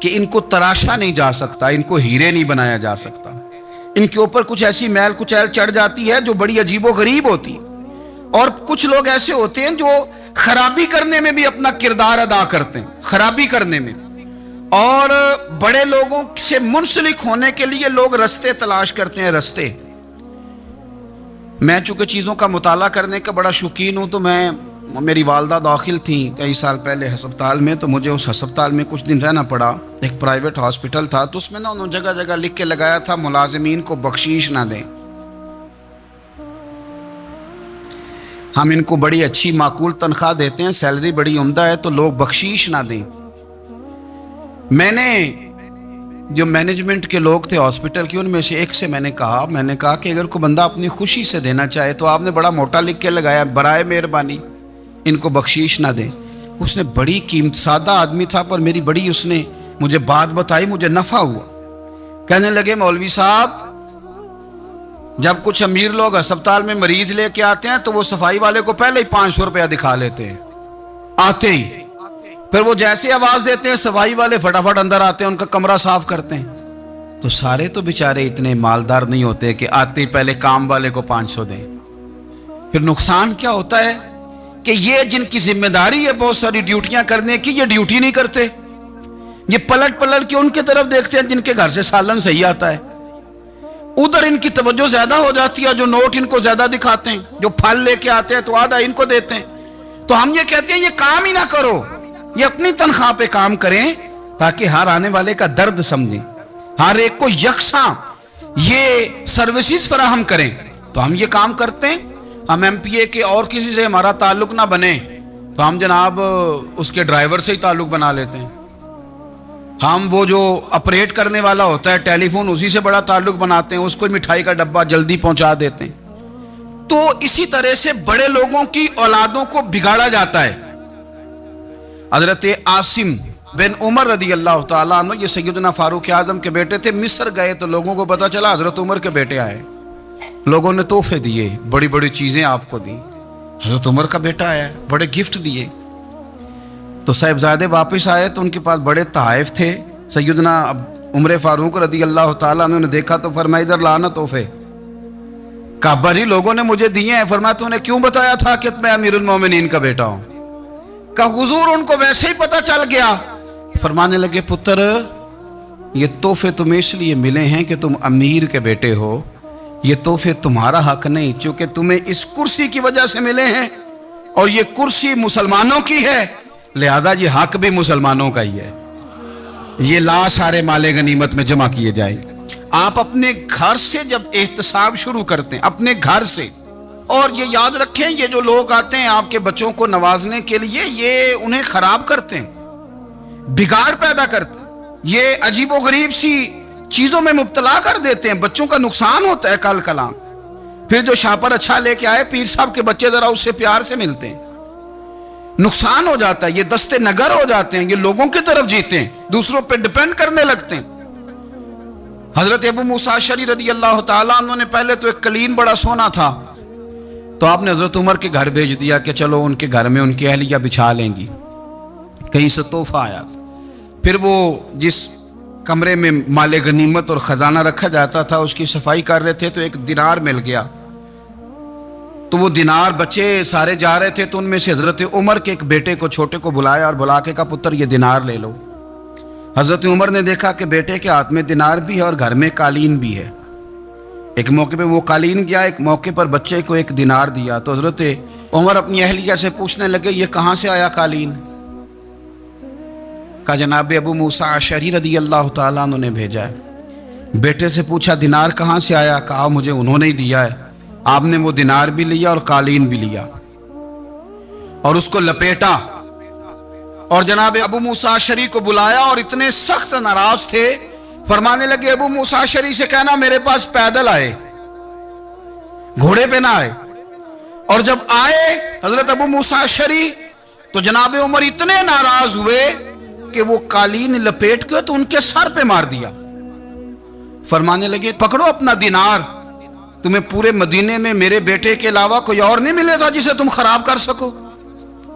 کہ ان کو تراشا نہیں جا سکتا، ان کو ہیرے نہیں بنایا جا سکتا، ان کے اوپر کچھ ایسی میل کچیل چڑھ جاتی ہے جو بڑی عجیب و غریب ہوتی. اور کچھ لوگ ایسے ہوتے ہیں جو خرابی کرنے میں بھی اپنا کردار ادا کرتے ہیں، خرابی کرنے میں. اور بڑے لوگوں سے منسلک ہونے کے لیے لوگ رستے تلاش کرتے ہیں، رستے. میں چونکہ چیزوں کا مطالعہ کرنے کا بڑا شوقین ہوں، تو میری والدہ داخل تھیں کئی سال پہلے ہسپتال میں، تو مجھے اس ہسپتال میں کچھ دن رہنا پڑا. ایک پرائیویٹ ہاسپٹل تھا، تو اس میں انہوں نے جگہ جگہ لکھ کے لگایا تھا ملازمین کو بخشیش نہ دیں. ہم ان کو بڑی اچھی معقول تنخواہ دیتے ہیں، سیلری بڑی عمدہ ہے، تو لوگ بخشیش نہ دیں. میں نے جو مینجمنٹ کے لوگ تھے ہاسپٹل کے، ان میں سے ایک سے میں نے کہا کہ اگر کوئی بندہ اپنی خوشی سے دینا چاہے تو آپ نے بڑا موٹا لکھ کے لگایا برائے مہربانی ان کو بخشیش نہ دیں. اس نے بڑی قیمت، سادہ آدمی تھا پر میری بڑی اس نے مجھے بات بتائی، مجھے نفع ہوا. کہنے لگے مولوی صاحب، جب کچھ امیر لوگ ہسپتال میں مریض لے کے آتے ہیں تو وہ صفائی والے کو پہلے ہی 500 روپیہ دکھا لیتے ہیں آتے ہی. پھر وہ جیسے آواز دیتے ہیں صفائی والے فٹافٹ اندر آتے ہیں، ان کا کمرہ صاف کرتے ہیں. تو سارے تو بیچارے اتنے مالدار نہیں ہوتے کہ آتے ہی پہلے کام والے کو 500 دیں. پھر نقصان کیا ہوتا ہے کہ یہ جن کی ذمہ داری ہے بہت ساری ڈیوٹیاں کرنے کی، یہ ڈیوٹی نہیں کرتے. یہ پلٹ کے ان کے طرف دیکھتے ہیں جن کے گھر سے سالن صحیح آتا ہے، ادھر ان کی توجہ زیادہ ہو جاتی ہے. جو نوٹ ان کو زیادہ دکھاتے ہیں، جو پھل لے کے آتے ہیں تو آدھا ان کو دیتے ہیں. تو ہم یہ کہتے ہیں یہ کام ہی نہ کرو، یہ اپنی تنخواہ پہ کام کریں تاکہ ہر آنے والے کا درد سمجھیں، ہر ایک کو یکساں یہ سروسز فراہم کریں. تو ہم یہ کام کرتے ہیں. ہم ایم پی اے کے اور کسی سے ہمارا تعلق نہ بنے تو ہم جناب اس کے ڈرائیور سے ہی تعلق بنا لیتے ہیں. ہم وہ جو آپریٹ کرنے والا ہوتا ہے ٹیلی فون، اسی سے بڑا تعلق بناتے ہیں، اس کو مٹھائی کا ڈبہ جلدی پہنچا دیتے ہیں. تو اسی طرح سے بڑے لوگوں کی اولادوں کو بگاڑا جاتا ہے. حضرت عاصم بن عمر رضی اللہ تعالیٰ عنہ، یہ سیدنا فاروق اعظم کے بیٹے تھے. مصر گئے تو لوگوں کو پتا چلا حضرت عمر کے بیٹے آئے. لوگوں نے تحفے دیے، بڑی بڑی چیزیں آپ کو دی. حضرت عمر کا بیٹا آیا، بڑے گفٹ دیے. تو صاحبزادے واپس آئے تو ان کے پاس بڑے تحائف تھے. سیدنا عمر فاروق رضی اللہ تعالیٰ عنہ نے دیکھا تو فرمایا ادھر لانا تحفے. کہا بھائی لوگوں نے مجھے دیے ہیں. فرمایا تو نے کیوں بتایا تھا کہ میں امیر المومنین کا بیٹا ہوں؟ کہا حضور ان کو ویسے ہی پتا چل گیا. فرمانے لگے پتر یہ تحفے تمہیں اس لیے ملے ہیں کہ تم امیر کے بیٹے ہو، یہ تحفے تمہارا حق نہیں، چونکہ تمہیں اس کرسی کی وجہ سے ملے ہیں اور یہ کرسی مسلمانوں کی ہے، لہذا یہ حق بھی مسلمانوں کا ہی ہے. یہ لا سارے مال غنیمت میں جمع کیے جائیں. آپ اپنے گھر سے جب احتساب شروع کرتے ہیں، اپنے گھر سے، اور یہ یاد رکھیں یہ جو لوگ آتے ہیں آپ کے بچوں کو نوازنے کے لیے، یہ انہیں خراب کرتے ہیں، بگاڑ پیدا کرتے ہیں، یہ عجیب و غریب سی چیزوں میں مبتلا کر دیتے ہیں. بچوں کا نقصان ہوتا ہے کل کلام. پھر جو شاپر اچھا لے کے آئے پیر صاحب کے بچے ذرا اس سے پیار سے ملتے ہیں، نقصان ہو جاتا ہے. یہ دستے نگر ہو جاتے ہیں، یہ لوگوں کی طرف جیتے ہیں، دوسروں پہ ڈیپینڈ کرنے لگتے ہیں. حضرت ابو موسیٰ اشعری رضی اللہ تعالیٰ عنہ نے پہلے تو ایک قلین بڑا سونا تھا، تو آپ نے حضرت عمر کے گھر بھیج دیا کہ چلو ان کے گھر میں ان کی اہلیہ بچھا لیں گی. کہیں سے تحفہ آیا. پھر وہ جس کمرے میں مال غنیمت اور خزانہ رکھا جاتا تھا اس کی صفائی کر رہے تھے تو ایک دینار مل گیا. تو وہ دینار بچے سارے جا رہے تھے تو ان میں سے حضرت عمر کے ایک بیٹے کو چھوٹے کو بلایا اور بلا کے کہا پتر یہ دینار لے لو. حضرت عمر نے دیکھا کہ بیٹے کے ہاتھ میں دینار بھی ہے اور گھر میں قالین بھی ہے. ایک موقع پہ وہ قالین گیا، ایک موقع پر بچے کو ایک دینار دیا. تو حضرت عمر اپنی اہلیہ سے پوچھنے لگے یہ کہاں سے آیا قالین؟ کہا جناب ابو موسیٰ اشعری رضی اللہ تعالیٰ عنہ نے بھیجا ہے. بیٹے سے پوچھا دینار کہاں سے آیا؟ کہا مجھے انہوں نے ہی دیا ہے. آپ نے وہ دینار بھی لیا اور قالین بھی لیا اور اس کو لپیٹا اور جناب ابو موسیٰ اشعری کو بلایا اور اتنے سخت ناراض تھے. فرمانے لگے ابو موسیٰ اشعری سے کہنا میرے پاس پیدل آئے، گھوڑے پہ نہ آئے. اور جب آئے حضرت ابو موسیٰ اشعری تو جناب عمر اتنے ناراض ہوئے کہ وہ قالین لپیٹ کے تو ان کے سر پہ مار دیا. فرمانے لگے پکڑو اپنا دینار، تمہیں پورے مدینے میں میرے بیٹے کے علاوہ کوئی اور نہیں ملے گا جسے تم خراب کر سکو.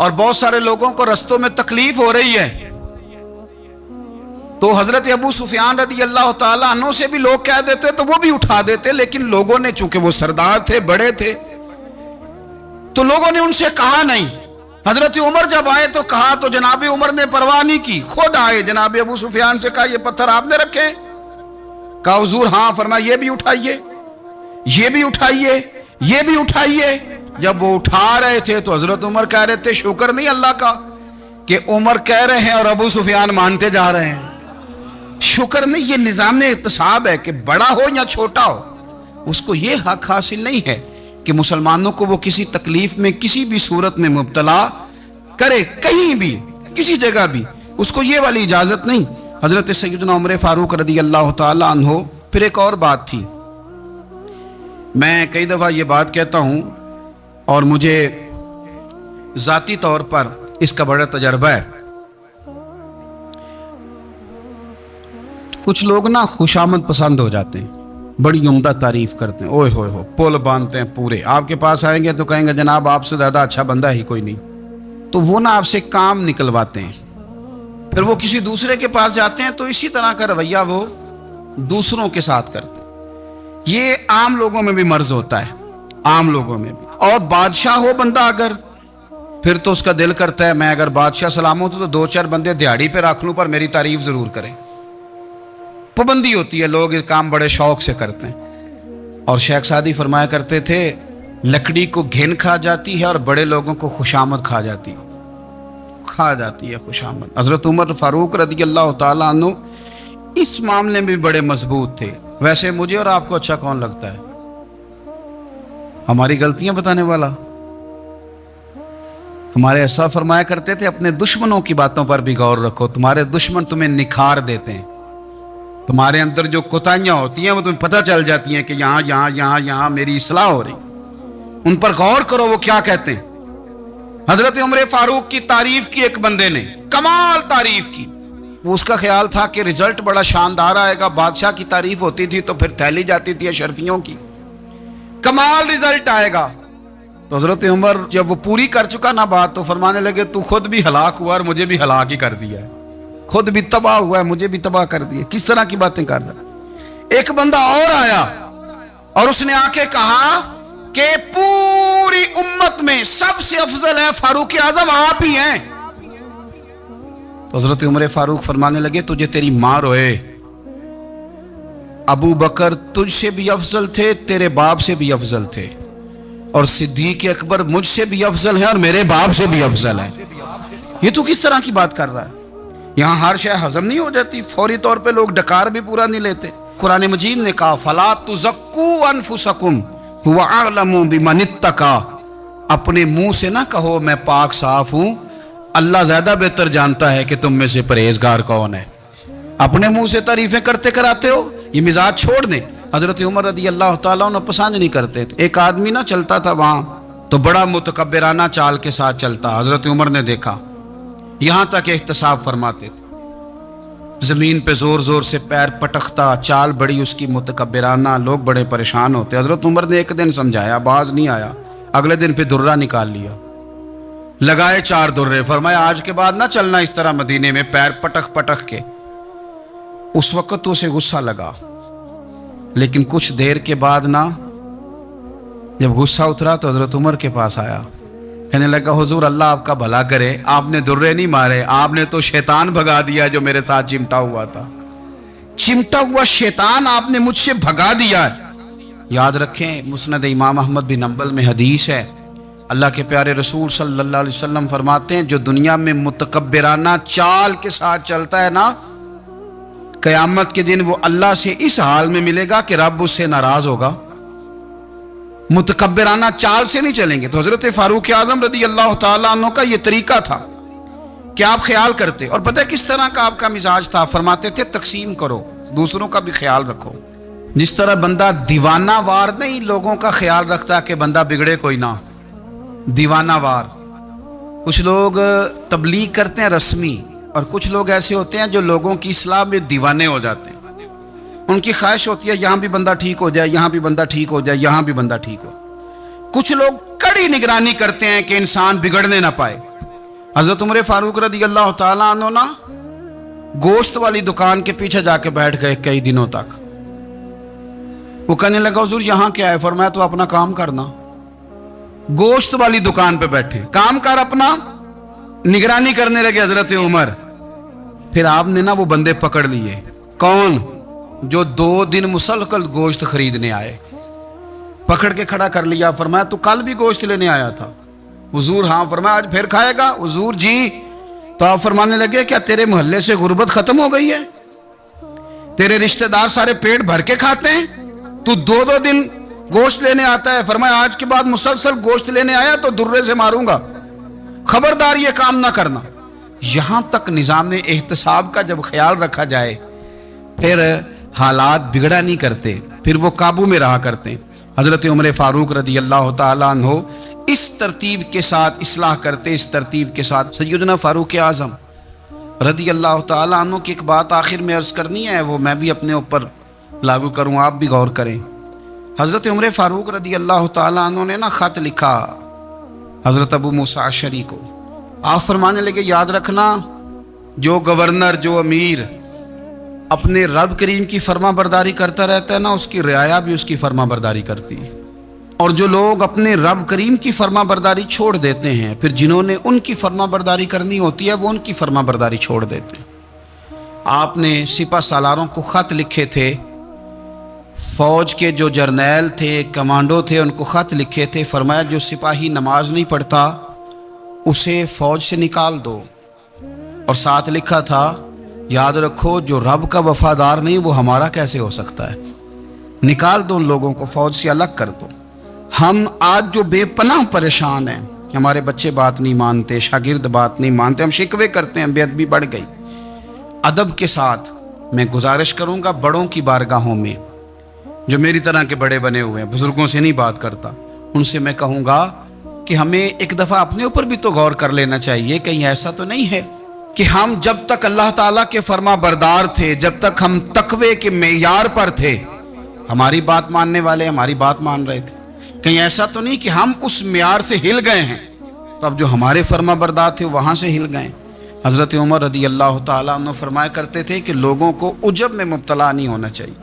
اور بہت سارے لوگوں کو رستوں میں تکلیف ہو رہی ہے، تو حضرت ابو سفیان رضی اللہ تعالیٰ عنہ سے بھی لوگ کہہ دیتے تو وہ بھی اٹھا دیتے، لیکن لوگوں نے چونکہ وہ سردار تھے، بڑے تھے، تو لوگوں نے ان سے کہا نہیں۔ حضرت عمر جب آئے تو کہا تو جناب عمر نے پرواہ نہیں کی، خود آئے جناب ابو سفیان سے کہا یہ پتھر آپ نے رکھے؟ کہا حضور ہاں۔ فرمایا یہ بھی اٹھائیے، یہ بھی اٹھائیے، یہ بھی اٹھائیے۔ جب وہ اٹھا رہے تھے تو حضرت عمر کہہ رہے تھے شکر نہیں اللہ کا کہ عمر کہہ رہے ہیں اور ابو سفیان مانتے جا رہے ہیں، شکر نہیں۔ یہ نظام اقتصاب ہے کہ بڑا ہو یا چھوٹا ہو، اس کو یہ حق حاصل نہیں ہے کہ مسلمانوں کو وہ کسی تکلیف میں کسی بھی صورت میں مبتلا کرے، کہیں بھی کسی جگہ بھی، اس کو یہ والی اجازت نہیں۔ حضرت سیدنا عمر فاروق رضی اللہ تعالی عنہ۔ پھر ایک اور بات تھی، میں کئی دفعہ یہ بات کہتا ہوں اور مجھے ذاتی طور پر اس کا بڑا تجربہ ہے۔ کچھ لوگ نا خوشامد پسند ہو جاتے ہیں، بڑی عمدہ تعریف کرتے ہیں، اوئے ہوئے ہو پول باندھتے ہیں پورے، آپ کے پاس آئیں گے تو کہیں گے جناب آپ سے زیادہ اچھا بندہ ہی کوئی نہیں، تو وہ نا آپ سے کام نکلواتے ہیں۔ پھر وہ کسی دوسرے کے پاس جاتے ہیں تو اسی طرح کا رویہ وہ دوسروں کے ساتھ کرتے ہیں۔ یہ عام لوگوں میں بھی مرض ہوتا ہے، عام لوگوں میں بھی۔ اور بادشاہ ہو بندہ اگر، پھر تو اس کا دل کرتا ہے میں اگر بادشاہ سلامت ہوں تو دو چار بندے دیہڑی پہ رکھ لوں پر میری تعریف ضرور کریں۔ پابندی ہوتی ہے، لوگ یہ کام بڑے شوق سے کرتے ہیں۔ اور شیخ سعدی فرمایا کرتے تھے لکڑی کو گھن کھا جاتی ہے اور بڑے لوگوں کو خوشامد کھا جاتی ہے خوشامد۔ حضرت عمر فاروق رضی اللہ تعالیٰ عنہ اس معاملے میں بھی بڑے مضبوط تھے۔ ویسے مجھے اور آپ کو اچھا کون لگتا ہے؟ ہماری غلطیاں بتانے والا؟ ہمارے ایسا فرمایا کرتے تھے اپنے دشمنوں کی باتوں پر بھی غور رکھو، تمہارے دشمن تمہیں نکھار دیتے ہیں، تمہارے اندر جو کوتاہیاں ہوتی ہیں وہ تمہیں پتہ چل جاتی ہیں کہ یہاں میری اصلاح ہو رہی، ان پر غور کرو وہ کیا کہتے ہیں۔ حضرت عمر فاروق کی تعریف کی ایک بندے نے، کمال تعریف کی، وہ اس کا خیال تھا کہ رزلٹ بڑا شاندار آئے گا، بادشاہ کی تعریف ہوتی تھی تو پھر تھیلی جاتی تھی اشرفیوں کی، کمال رزلٹ آئے گا۔ تو حضرت عمر جب وہ پوری کر چکا نا بات تو فرمانے لگے تو خود بھی ہلاک ہوا اور مجھے بھی ہلاک ہی کر دیا ہے، خود بھی تباہ ہوا ہے مجھے بھی تباہ کر دیا۔ کس طرح کی باتیں کر رہا ہے؟ ایک بندہ اور آیا اور اس نے آ کے کہا کہ پوری امت میں سب سے افضل ہے فاروق اعظم آپ ہی ہیں۔ تو حضرت عمر فاروق فرمانے لگے تجھے تیری ماں روئے، ابو بکر تجھ سے بھی افضل تھے، تیرے باپ سے بھی افضل تھے، اور صدیق اکبر مجھ سے بھی افضل ہے اور میرے باپ سے بھی افضل ہے۔ یہ تو کس طرح کی بات کر رہا ہے؟ یہاں ہر شے ہضم نہیں ہو جاتی، فوری طور پہ لوگ ڈکار بھی پورا نہیں لیتے۔ قرآن مجید نے کہا فَلَا تُزَكُّوا أَنفُسَكُمْ هُوَ أَعْلَمُ بِمَنِ اتَّقَىٰ، اپنے منہ سے نہ کہو میں پاک صاف ہوں، اللہ زیادہ بہتر جانتا ہے کہ تم میں سے پرہیزگار کون ہے۔ اپنے منہ سے تعریفیں کرتے کراتے ہو، یہ مزاج چھوڑ دیں۔ حضرت عمر رضی اللہ تعالیٰ عنہ پسند نہیں کرتے تھے۔ ایک آدمی نہ چلتا تھا وہاں تو بڑا متکبرانہ چال کے ساتھ چلتا، حضرت عمر نے دیکھا، یہاں تک احتساب فرماتے تھے، زمین پہ زور زور سے پیر پٹکتا، چال بڑی اس کی متکبرانہ، لوگ بڑے پریشان ہوتے۔ حضرت عمر نے ایک دن سمجھایا، باز نہیں آیا، اگلے دن پہ درہ نکال لیا، لگائے 4 درے، فرمایا آج کے بعد نہ چلنا اس طرح مدینے میں پیر پٹک پٹک کے۔ اس وقت تو اسے غصہ لگا، لیکن کچھ دیر کے بعد نا جب غصہ اترا تو حضرت عمر کے پاس آیا، کہنے لگا حضور اللہ آپ کا بھلا کرے، آپ نے درے نہیں مارے، آپ نے تو شیطان بھگا دیا جو میرے ساتھ چمٹا ہوا تھا، چمٹا ہوا شیطان آپ نے مجھ سے بھگا دیا ہے۔ یاد رکھیں مسند امام احمد بن حنبل میں حدیث ہے، اللہ کے پیارے رسول صلی اللہ علیہ وسلم فرماتے ہیں جو دنیا میں متکبرانہ چال کے ساتھ چلتا ہے نا، قیامت کے دن وہ اللہ سے اس حال میں ملے گا کہ رب اس سے ناراض ہوگا، متکبرانہ چال سے نہیں چلیں گے۔ تو حضرت فاروق اعظم رضی اللہ تعالیٰ عنہ کا یہ طریقہ تھا کہ آپ خیال کرتے، اور پتہ کس طرح کا آپ کا مزاج تھا؟ فرماتے تھے تقسیم کرو، دوسروں کا بھی خیال رکھو۔ جس طرح بندہ دیوانہ وار نہیں لوگوں کا خیال رکھتا کہ بندہ بگڑے کوئی نہ، دیوانہ وار۔ کچھ لوگ تبلیغ کرتے ہیں رسمی، اور کچھ لوگ ایسے ہوتے ہیں جو لوگوں کی اصلاح میں دیوانے ہو جاتے ہیں، ان کی خواہش ہوتی ہے یہاں بھی بندہ ٹھیک ہو جائے، یہاں بھی بندہ ٹھیک ہو جائے، یہاں بھی بندہ ٹھیک ہو۔ کچھ لوگ کڑی نگرانی کرتے ہیں کہ انسان بگڑنے نہ پائے، حضرت عمر فاروق رضی اللہ تعالیٰ عنہ نا گوشت والی دکان کے پیچھے جا کے بیٹھ گئے کئی دنوں تک. وہ کہنے لگا حضور یہاں کیا ہے؟ فرمایا تو اپنا کام کرنا. گوشت والی دکان پہ بیٹھے کام کر اپنا. نگرانی کرنے لگے حضرت عمر. پھر آپ نے نا وہ بندے پکڑ لیے. کون؟ جو 2 دن مسلسل گوشت خریدنے آئے. پکڑ کے کھڑا کر لیا. فرمایا تو کل بھی گوشت لینے آیا تھا؟ حضور ہاں. فرمایا آج پھر کھائے گا؟ حضور جی. تو آپ فرمانے لگے کیا تیرے محلے سے غربت ختم ہو گئی ہے؟ تیرے رشتہ دار سارے پیٹ بھر کے کھاتے ہیں، تو 2 دن گوشت لینے آتا ہے؟ فرمایا آج کے بعد مسلسل گوشت لینے آیا تو درے سے ماروں گا، خبردار یہ کام نہ کرنا. یہاں تک نظام احتساب کا جب خیال رکھا جائے پھر حالات بگڑا نہیں کرتے، پھر وہ قابو میں رہا کرتے. حضرت عمر فاروق رضی اللہ تعالیٰ عنہ اس ترتیب کے ساتھ اصلاح کرتے، اس ترتیب کے ساتھ. سیدنا فاروق اعظم رضی اللہ تعالیٰ عنہ کی ایک بات آخر میں عرض کرنی ہے، وہ میں بھی اپنے اوپر لاگو کروں، آپ بھی غور کریں. حضرت عمر فاروق رضی اللہ تعالیٰ عنہ نے نا خط لکھا حضرت ابو موسیٰ اشعری کو. آپ فرمانے لگے یاد رکھنا جو گورنر، جو امیر اپنے رب کریم کی فرما برداری کرتا رہتا ہے نا، اس کی رعایا بھی اس کی فرما برداری کرتی ہے. اور جو لوگ اپنے رب کریم کی فرما برداری چھوڑ دیتے ہیں، پھر جنہوں نے ان کی فرما برداری کرنی ہوتی ہے وہ ان کی فرما برداری چھوڑ دیتے ہیں. آپ نے سپہ سالاروں کو خط لکھے تھے، فوج کے جو جرنیل تھے، کمانڈو تھے، ان کو خط لکھے تھے. فرمایا جو سپاہی نماز نہیں پڑھتا اسے فوج سے نکال دو. اور ساتھ لکھا تھا یاد رکھو جو رب کا وفادار نہیں وہ ہمارا کیسے ہو سکتا ہے، نکال دو ان لوگوں کو، فوج سے الگ کر دو. ہم آج جو بے پناہ پریشان ہیں، ہمارے بچے بات نہیں مانتے، شاگرد بات نہیں مانتے، ہم شکوے کرتے ہیں، بے ادبی بڑھ گئی. ادب کے ساتھ میں گزارش کروں گا بڑوں کی بارگاہوں میں، جو میری طرح کے بڑے بنے ہوئے ہیں، بزرگوں سے نہیں بات کرتا، ان سے میں کہوں گا کہ ہمیں ایک دفعہ اپنے اوپر بھی تو غور کر لینا چاہیے. کہیں ایسا تو نہیں ہے کہ ہم جب تک اللہ تعالیٰ کے فرما بردار تھے، جب تک ہم تقوی کے معیار پر تھے، ہماری بات ماننے والے ہماری بات مان رہے تھے. کہیں ایسا تو نہیں کہ ہم اس معیار سے ہل گئے ہیں تو اب جو ہمارے فرما بردار تھے وہاں سے ہل گئے. حضرت عمر رضی اللہ تعالیٰ عنہ فرمایا کرتے تھے کہ لوگوں کو عجب میں مبتلا نہیں ہونا چاہیے.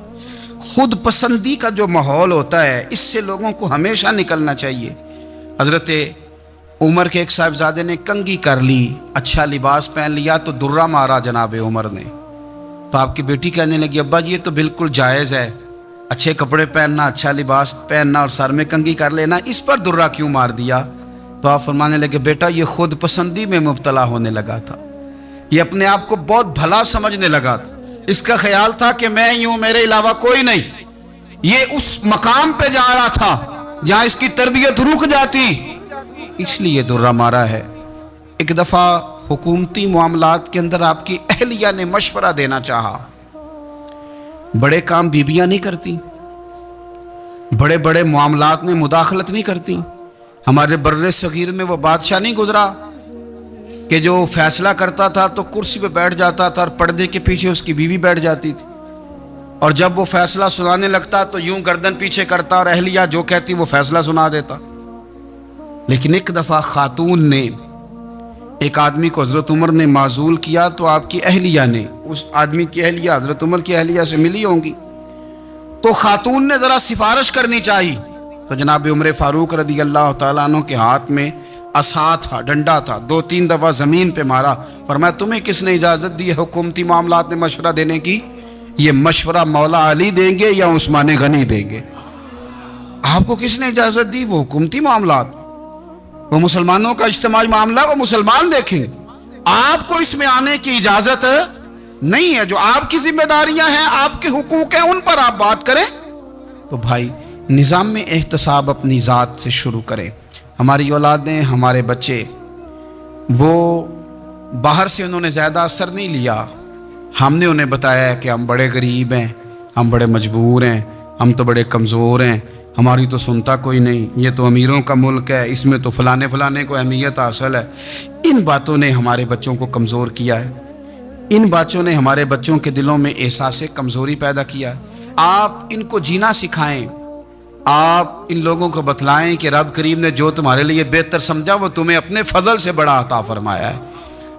خود پسندی کا جو ماحول ہوتا ہے اس سے لوگوں کو ہمیشہ نکلنا چاہیے. حضرت عمر کے ایک صاحبزادے نے کنگھی کر لی، اچھا لباس پہن لیا تو درہ مارا جناب عمر نے. تو آپ کی بیٹی کہنے لگی ابا یہ تو بالکل جائز ہے، اچھے کپڑے پہننا، اچھا لباس پہننا اور سر میں کنگھی کر لینا، اس پر درہ کیوں مار دیا؟ تو آپ فرمانے لگے بیٹا یہ خود پسندی میں مبتلا ہونے لگا تھا، یہ اپنے آپ کو بہت بھلا سمجھنے لگا تھا. اس کا خیال تھا کہ میں ہی ہوں، میرے علاوہ کوئی نہیں. یہ اس مقام پہ جا رہا تھا جہاں اس کی تربیت رک جاتی، اس لیے درہ مارا ہے. ایک دفعہ حکومتی معاملات کے اندر آپ کی اہلیہ نے مشورہ دینا چاہا. بڑے کام بیویاں نہیں کرتی، بڑے بڑے معاملات میں مداخلت نہیں کرتی. ہمارے بر صغیر میں وہ بادشاہ نہیں گزرا کہ جو فیصلہ کرتا تھا تو کرسی پہ بیٹھ جاتا تھا اور پردے کے پیچھے اس کی بیوی بیٹھ جاتی تھی، اور جب وہ فیصلہ سنانے لگتا تو یوں گردن پیچھے کرتا اور اہلیہ جو کہتی وہ فیصلہ سنا دیتا. لیکن ایک دفعہ خاتون نے ایک آدمی کو حضرت عمر نے معزول کیا تو آپ کی اہلیہ نے، اس آدمی کی اہلیہ حضرت عمر کی اہلیہ سے ملی ہوں گی، تو خاتون نے ذرا سفارش کرنی چاہی. تو جناب عمر فاروق رضی اللہ تعالیٰ عنہ کے ہاتھ میں عصا تھا، ڈنڈا تھا، 2-3 دفعہ زمین پہ مارا. فرمایا تمہیں کس نے اجازت دی ہے حکومتی معاملات میں مشورہ دینے کی؟ یہ مشورہ مولا علی دیں گے یا عثمان غنی دیں گے؟ آپ کو کس نے اجازت دی؟ وہ حکومتی معاملات، وہ مسلمانوں کا اجتماعی معاملہ، وہ مسلمان دیکھیں. آپ کو اس میں آنے کی اجازت نہیں ہے. جو آپ کی ذمہ داریاں ہیں، آپ کے حقوق ہیں، ان پر آپ بات کریں. تو بھائی نظام میں احتساب اپنی ذات سے شروع کریں. ہماری اولادیں، ہمارے بچے، وہ باہر سے انہوں نے زیادہ اثر نہیں لیا. ہم نے انہیں بتایا کہ ہم بڑے غریب ہیں، ہم بڑے مجبور ہیں، ہم تو بڑے کمزور ہیں، ہماری تو سنتا کوئی نہیں، یہ تو امیروں کا ملک ہے، اس میں تو فلانے فلانے کو اہمیت حاصل ہے. ان باتوں نے ہمارے بچوں کو کمزور کیا ہے. ان باتوں نے ہمارے بچوں کے دلوں میں احساس کمزوری پیدا کیا ہے. آپ ان کو جینا سکھائیں، آپ ان لوگوں کو بتلائیں کہ رب کریم نے جو تمہارے لیے بہتر سمجھا وہ تمہیں اپنے فضل سے بڑا عطا فرمایا ہے.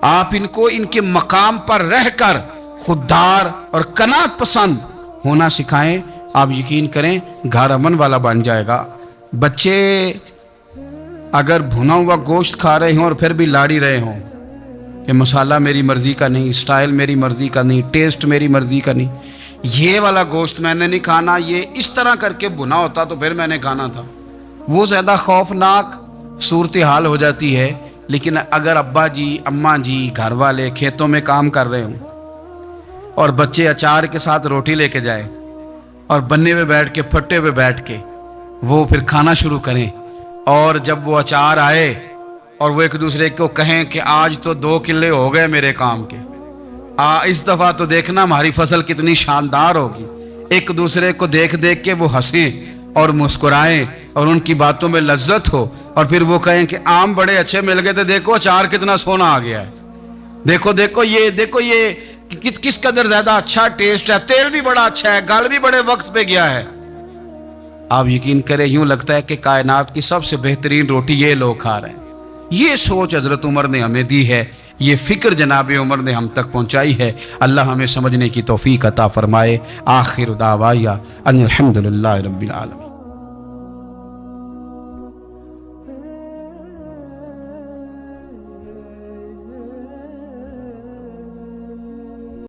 آپ ان کو ان کے مقام پر رہ کر خوددار اور قناعت پسند ہونا سکھائیں. آپ یقین کریں گھر امن والا بن جائے گا. بچے اگر بھنا ہوا گوشت کھا رہے ہوں اور پھر بھی لاڑی رہے ہوں کہ مسالہ میری مرضی کا نہیں، سٹائل میری مرضی کا نہیں، ٹیسٹ میری مرضی کا نہیں، یہ والا گوشت میں نے نہیں کھانا، یہ اس طرح کر کے بھنا ہوتا تو پھر میں نے کھانا تھا، وہ زیادہ خوفناک صورتحال ہو جاتی ہے. لیکن اگر ابا جی اماں جی گھر والے کھیتوں میں کام کر رہے ہوں اور بچے اچار کے ساتھ روٹی لے کے جائیں اور بننے پہ بیٹھ کے پھٹے پہ بیٹھ کے وہ پھر کھانا شروع کریں، اور جب وہ اچار آئے اور وہ ایک دوسرے کو کہیں کہ آج تو 2 کلے ہو گئے میرے کام کے، اس دفعہ تو دیکھنا ہماری فصل کتنی شاندار ہوگی، ایک دوسرے کو دیکھ دیکھ کے وہ ہنسیں اور مسکرائیں اور ان کی باتوں میں لذت ہو، اور پھر وہ کہیں کہ آم بڑے اچھے مل گئے تھے، دیکھو اچار کتنا سونا آ گیا ہے، دیکھو یہ کس قدر زیادہ اچھا ٹیسٹ ہے، تیل بھی بڑا اچھا ہے، گل بھی بڑے وقت پہ گیا ہے. آپ یقین کریں یوں لگتا ہے کہ کائنات کی سب سے بہترین روٹی یہ لوگ کھا رہے ہیں. یہ سوچ حضرت عمر نے ہمیں دی ہے، یہ فکر جناب عمر نے ہم تک پہنچائی ہے. اللہ ہمیں سمجھنے کی توفیق عطا فرمائے. آخر دعوایا ان الحمدللہ رب العالمین.